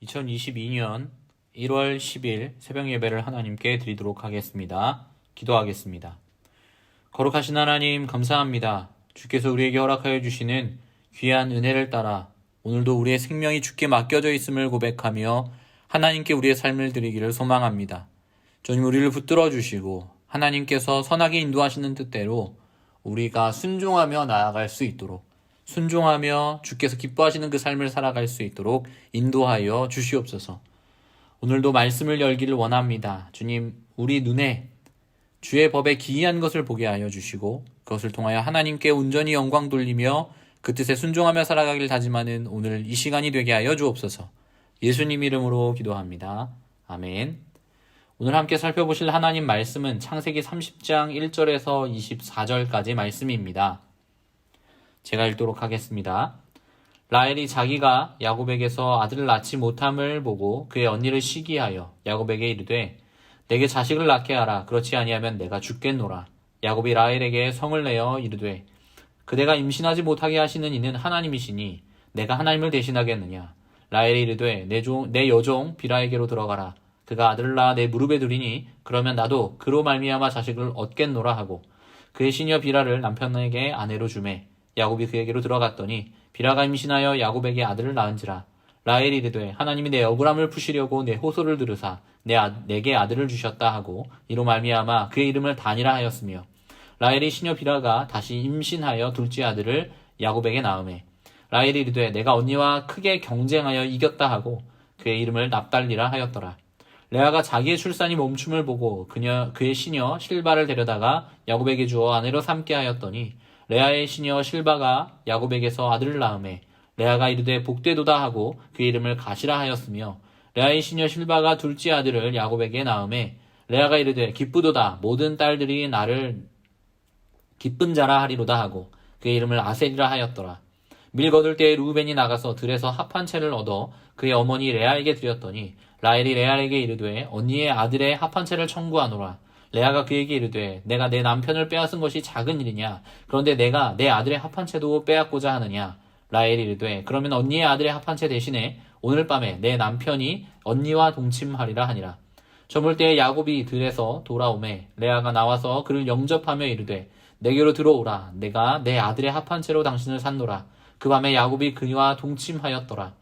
2022년 1월 10일 새벽 예배를 하나님께 드리도록 하겠습니다. 기도하겠습니다. 거룩하신 하나님 감사합니다. 주께서 우리에게 허락하여 주시는 귀한 은혜를 따라 오늘도 우리의 생명이 주께 맡겨져 있음을 고백하며 하나님께 우리의 삶을 드리기를 소망합니다. 주님 우리를 붙들어 주시고 하나님께서 선하게 인도하시는 뜻대로 우리가 순종하며 나아갈 수 있도록 순종하며 주께서 기뻐하시는 그 삶을 살아갈 수 있도록 인도하여 주시옵소서. 오늘도 말씀을 열기를 원합니다. 주님, 우리 눈에 주의 법에 기이한 것을 보게 하여 주시고 그것을 통하여 하나님께 온전히 영광 돌리며 그 뜻에 순종하며 살아가길 다짐하는 오늘 이 시간이 되게 하여 주옵소서. 예수님 이름으로 기도합니다. 아멘. 오늘 함께 살펴보실 하나님 말씀은 창세기 30장 1절에서 24절까지 말씀입니다. 제가 읽도록 하겠습니다. 라헬이 자기가 야곱에게서 아들을 낳지 못함을 보고 그의 언니를 시기하여 야곱에게 이르되 내게 자식을 낳게 하라. 그렇지 아니하면 내가 죽겠노라. 야곱이 라헬에게 성을 내어 이르되 그대가 임신하지 못하게 하시는 이는 하나님이시니 내가 하나님을 대신하겠느냐. 라헬이 이르되 내 여종 비라에게로 들어가라. 그가 아들을 낳아 내 무릎에 두리니 그러면 나도 그로 말미암아 자식을 얻겠노라 하고 그의 시녀 비라를 남편에게 아내로 주매 야곱이 그에게로 들어갔더니 비라가 임신하여 야곱에게 아들을 낳은지라. 라헬이 이르되 하나님이 내 억울함을 푸시려고 내 호소를 들으사 내게 아들을 주셨다 하고 이로 말미암아 그의 이름을 단이라 하였으며 라헬이 시녀 비라가 다시 임신하여 둘째 아들을 야곱에게 낳으매 라헬이 이르되 내가 언니와 크게 경쟁하여 이겼다 하고 그의 이름을 납달리라 하였더라. 레아가 자기의 출산이 멈춤을 보고 그의 시녀 실바를 데려다가 야곱에게 주어 아내로 삼게 하였더니 레아의 시녀 실바가 야곱에게서 아들을 낳으매 레아가 이르되 복되도다 하고 그의 이름을 가시라 하였으며 레아의 시녀 실바가 둘째 아들을 야곱에게 낳으매 레아가 이르되 기쁘도다 모든 딸들이 나를 기쁜 자라 하리로다 하고 그의 이름을 아셀이라 하였더라. 밀 거둘 때에 루벤이 나가서 들에서 합 한 채를 얻어 그의 어머니 레아에게 드렸더니 라헬이 레아에게 이르되 언니의 아들의 합 한 채를 청구하노라. 레아가 그에게 이르되 내가 내 남편을 빼앗은 것이 작은 일이냐. 그런데 내가 내 아들의 합 한 채도 빼앗고자 하느냐. 라헬이 이르되 그러면 언니의 아들의 합 한 채 대신에 오늘 밤에 내 남편이 언니와 동침하리라 하니라. 저물 때에 야곱이 들에서 돌아오매 레아가 나와서 그를 영접하며 이르되 내게로 들어오라. 내가 내 아들의 합 한 채로 당신을 샀노라. 그 밤에 야곱이 그와 동침하였더라.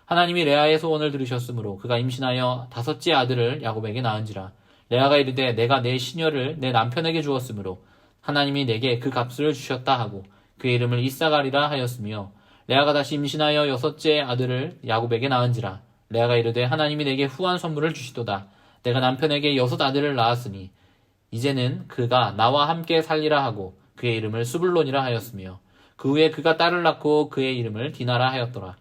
하나님이 레아의 소원을 들으셨으므로 그가 임신하여 다섯째 아들을 야곱에게 낳은지라. 레아가 이르되 내가 내 시녀를 내 남편에게 주었으므로 하나님이 내게 그 값을 주셨다 하고 그의 이름을 이사가리라 하였으며 레아가 다시 임신하여 여섯째 아들을 야곱에게 낳은지라. 레아가 이르되 하나님이 내게 후한 선물을 주시도다. 내가 남편에게 여섯 아들을 낳았으니 이제는 그가 나와 함께 살리라 하고 그의 이름을 스불론이라 하였으며 그 후에 그가 딸을 낳고 그의 이름을 디나라 하였더라.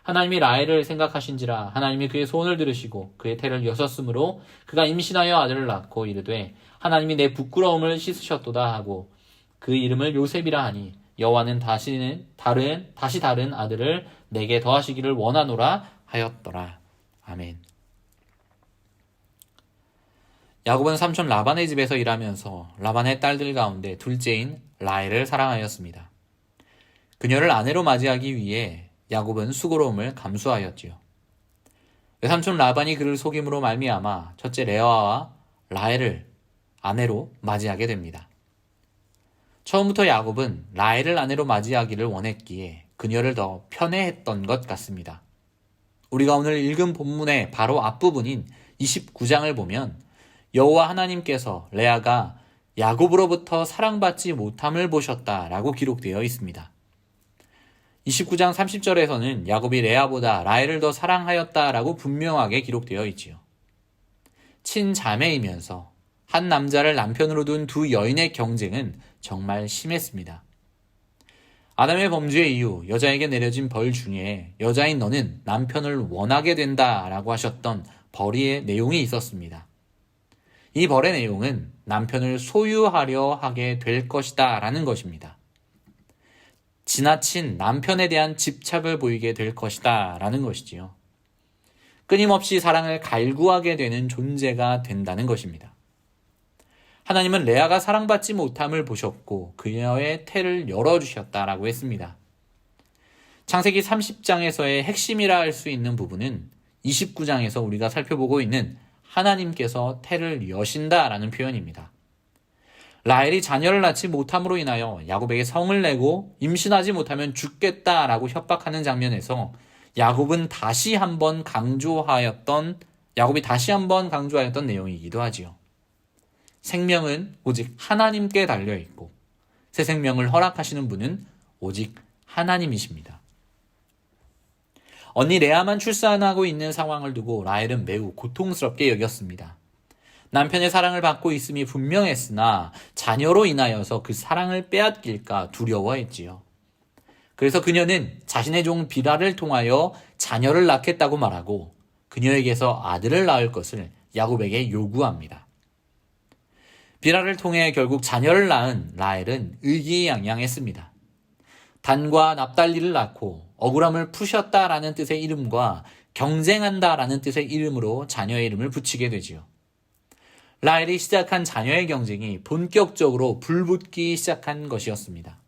하나님이 라헬을 생각하신지라. 하나님이 그의 소원을 들으시고 그의 태를 여셨으므로 그가 임신하여 아들을 낳고 이르되 하나님이 내 부끄러움을 씻으셨도다 하고 그 이름을 요셉이라 하니 여호와는 다시 다른 아들을 내게 더하시기를 원하노라 하였더라. 아멘. 야곱은 삼촌 라반의 집에서 일하면서 라반의 딸들 가운데 둘째인 라헬을 사랑하였습니다. 그녀를 아내로 맞이하기 위해 야곱은 수고로움을 감수하였지요. 외삼촌 라반이 그를 속임으로 말미암아 첫째 레아와 라헬을 아내로 맞이하게 됩니다. 처음부터 야곱은 라헬을 아내로 맞이하기를 원했기에 그녀를 더 편애했던 것 같습니다. 우리가 오늘 읽은 본문의 바로 앞부분인 29장을 보면 여호와 하나님께서 레아가 야곱으로부터 사랑받지 못함을 보셨다라고 기록되어 있습니다. 29장 30절에서는 야곱이 레아보다 라헬을 더 사랑하였다라고 분명하게 기록되어 있지요. 친자매이면서 한 남자를 남편으로 둔 두 여인의 경쟁은 정말 심했습니다. 아담의 범죄 이후 여자에게 내려진 벌 중에 여자인 너는 남편을 원하게 된다라고 하셨던 벌의 내용이 있었습니다. 이 벌의 내용은 남편을 소유하려 하게 될 것이다 라는 것입니다. 지나친 남편에 대한 집착을 보이게 될 것이다 라는 것이지요. 끊임없이 사랑을 갈구하게 되는 존재가 된다는 것입니다. 하나님은 레아가 사랑받지 못함을 보셨고 그녀의 태를 열어주셨다라고 했습니다. 창세기 30장에서의 핵심이라 할 수 있는 부분은 29장에서 우리가 살펴보고 있는 하나님께서 태를 여신다라는 표현입니다. 라헬이 자녀를 낳지 못함으로 인하여 야곱에게 성을 내고 임신하지 못하면 죽겠다라고 협박하는 장면에서 야곱이 다시 한번 강조하였던 내용이기도 하지요. 생명은 오직 하나님께 달려있고 새 생명을 허락하시는 분은 오직 하나님이십니다. 언니 레아만 출산하고 있는 상황을 두고 라헬은 매우 고통스럽게 여겼습니다. 남편의 사랑을 받고 있음이 분명했으나 자녀로 인하여서 그 사랑을 빼앗길까 두려워했지요. 그래서 그녀는 자신의 종 비라를 통하여 자녀를 낳겠다고 말하고 그녀에게서 아들을 낳을 것을 야곱에게 요구합니다. 비라를 통해 결국 자녀를 낳은 라헬은 의기양양했습니다. 단과 납달리를 낳고 억울함을 푸셨다라는 뜻의 이름과 경쟁한다라는 뜻의 이름으로 자녀의 이름을 붙이게 되지요. 라헬이 시작한 자녀의 경쟁이 본격적으로 불붙기 시작한 것이었습니다.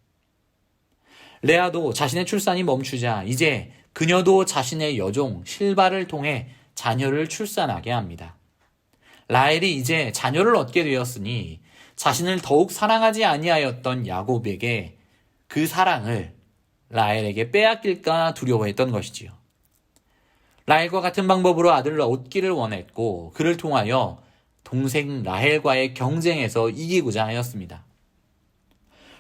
레아도 자신의 출산이 멈추자 이제 그녀도 자신의 여종 실바를 통해 자녀를 출산하게 합니다. 라헬이 이제 자녀를 얻게 되었으니 자신을 더욱 사랑하지 아니하였던 야곱에게 그 사랑을 라헬에게 빼앗길까 두려워했던 것이지요. 라헬과 같은 방법으로 아들을 얻기를 원했고 그를 통하여 동생 라헬과의 경쟁에서 이기고자 하였습니다.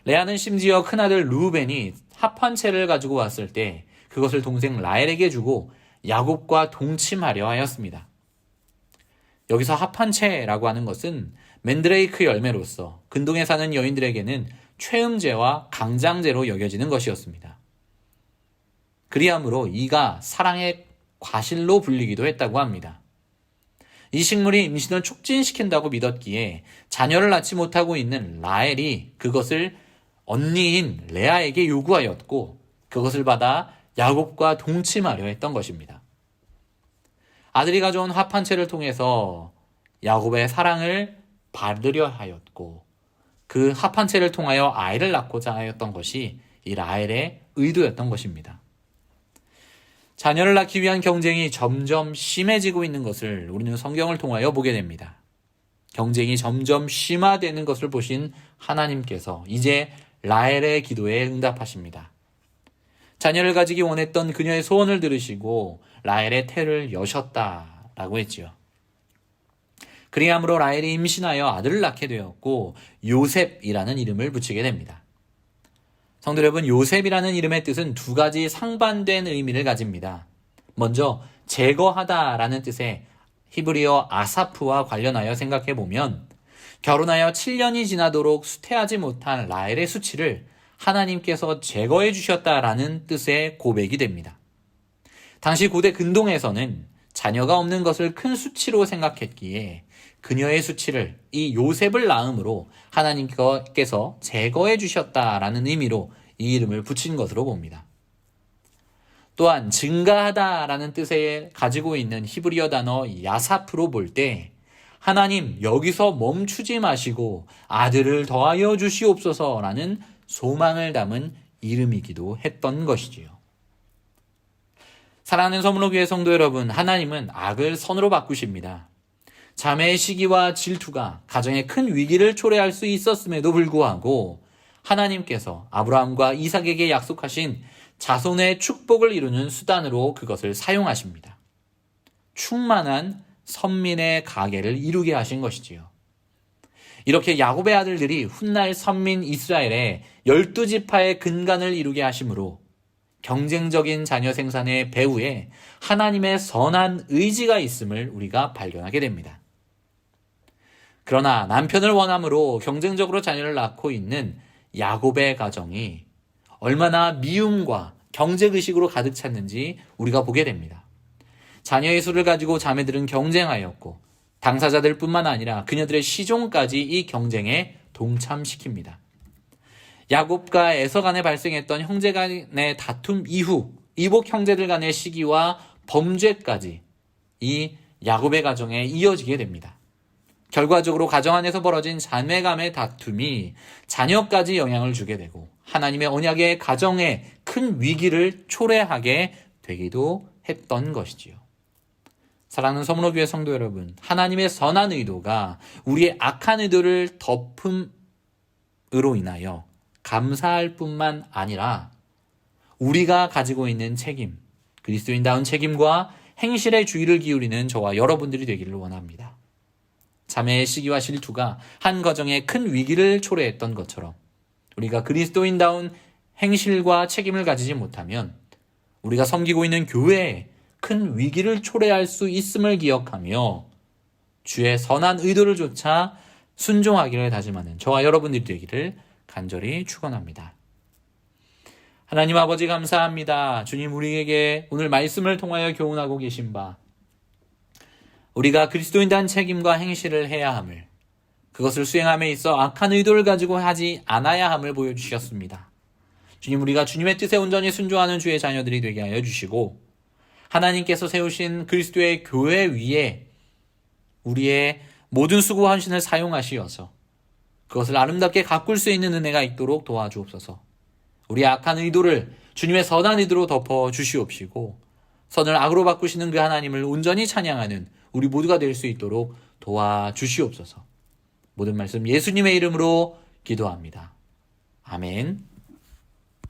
레아는 심지어 큰아들 루벤이 합 한 채를 가지고 왔을 때 그것을 동생 라헬에게 주고 야곱과 동침하려 하였습니다. 여기서 합 한 채라고 하는 것은 맨드레이크 열매로서 근동에 사는 여인들에게는 최음제와 강장제로 여겨지는 것이었습니다. 그리함으로 이가 사랑의 과실로 불리기도 했다고 합니다. 이 식물이 임신을 촉진시킨다고 믿었기에 자녀를 낳지 못하고 있는 라헬이 그것을 언니인 레아에게 요구하였고 그것을 받아 야곱과 동침하려 했던 것입니다. 아들이 가져온 합 한 채를 통해서 야곱의 사랑을 받으려 하였고 그 합 한 채를 통하여 아이를 낳고자 하였던 것이 이 라헬의 의도였던 것입니다. 자녀를 낳기 위한 경쟁이 점점 심해지고 있는 것을 우리는 성경을 통하여 보게 됩니다. 경쟁이 점점 심화되는 것을 보신 하나님께서 이제 라헬의 기도에 응답하십니다. 자녀를 가지기 원했던 그녀의 소원을 들으시고 라헬의 태를 여셨다라고 했지요. 그리함으로 라헬이 임신하여 아들을 낳게 되었고 요셉이라는 이름을 붙이게 됩니다. 성도 여러분, 요셉이라는 이름의 뜻은 두 가지 상반된 의미를 가집니다. 먼저 제거하다라는 뜻의 히브리어 아사프와 관련하여 생각해 보면 결혼하여 7년이 지나도록 수태하지 못한 라헬의 수치를 하나님께서 제거해 주셨다라는 뜻의 고백이 됩니다. 당시 고대 근동에서는 자녀가 없는 것을 큰 수치로 생각했기에 그녀의 수치를 이 요셉을 낳음으로 하나님께서 제거해 주셨다라는 의미로 이 이름을 붙인 것으로 봅니다. 또한 증가하다라는 뜻에 가지고 있는 히브리어 단어 야사프로 볼 때 하나님 여기서 멈추지 마시고 아들을 더하여 주시옵소서라는 소망을 담은 이름이기도 했던 것이지요. 사랑하는 서문호교회 성도 여러분, 하나님은 악을 선으로 바꾸십니다. 자매의 시기와 질투가 가정에 큰 위기를 초래할 수 있었음에도 불구하고 하나님께서 아브라함과 이삭에게 약속하신 자손의 축복을 이루는 수단으로 그것을 사용하십니다. 충만한 선민의 가계를 이루게 하신 것이지요. 이렇게 야곱의 아들들이 훗날 선민 이스라엘의 12지파의 근간을 이루게 하심으로 경쟁적인 자녀 생산의 배후에 하나님의 선한 의지가 있음을 우리가 발견하게 됩니다. 그러나 남편을 원함으로 경쟁적으로 자녀를 낳고 있는 야곱의 가정이 얼마나 미움과 경쟁의식으로 가득 찼는지 우리가 보게 됩니다. 자녀의 수를 가지고 자매들은 경쟁하였고 당사자들 뿐만 아니라 그녀들의 시종까지 이 경쟁에 동참시킵니다. 야곱과 에서 간에 발생했던 형제 간의 다툼 이후 이복 형제들 간의 시기와 범죄까지 이 야곱의 가정에 이어지게 됩니다. 결과적으로 가정 안에서 벌어진 자매 간의 다툼이 자녀까지 영향을 주게 되고 하나님의 언약의 가정에 큰 위기를 초래하게 되기도 했던 것이지요. 사랑하는 서문호교회 성도 여러분, 하나님의 선한 의도가 우리의 악한 의도를 덮음으로 인하여 감사할 뿐만 아니라 우리가 가지고 있는 책임, 그리스도인다운 책임과 행실에 주의를 기울이는 저와 여러분들이 되기를 원합니다. 자매의 시기와 실투가 한 가정에 큰 위기를 초래했던 것처럼 우리가 그리스도인다운 행실과 책임을 가지지 못하면 우리가 섬기고 있는 교회에 큰 위기를 초래할 수 있음을 기억하며 주의 선한 의도를 조차 순종하기를 다짐하는 저와 여러분들이 되기를 간절히 축원합니다. 하나님 아버지 감사합니다. 주님, 우리에게 오늘 말씀을 통하여 교훈하고 계신 바 우리가 그리스도인단 책임과 행실을 해야 함을, 그것을 수행함에 있어 악한 의도를 가지고 하지 않아야 함을 보여주셨습니다. 주님, 우리가 주님의 뜻에 온전히 순종하는 주의 자녀들이 되게 하여 주시고 하나님께서 세우신 그리스도의 교회 위에 우리의 모든 수고와 헌신을 사용하시어서 그것을 아름답게 가꿀 수 있는 은혜가 있도록 도와주옵소서. 우리의 악한 의도를 주님의 선한 의도로 덮어 주시옵시고 선을 악으로 바꾸시는 그 하나님을 온전히 찬양하는 우리 모두가 될 수 있도록 도와주시옵소서. 모든 말씀 예수님의 이름으로 기도합니다. 아멘.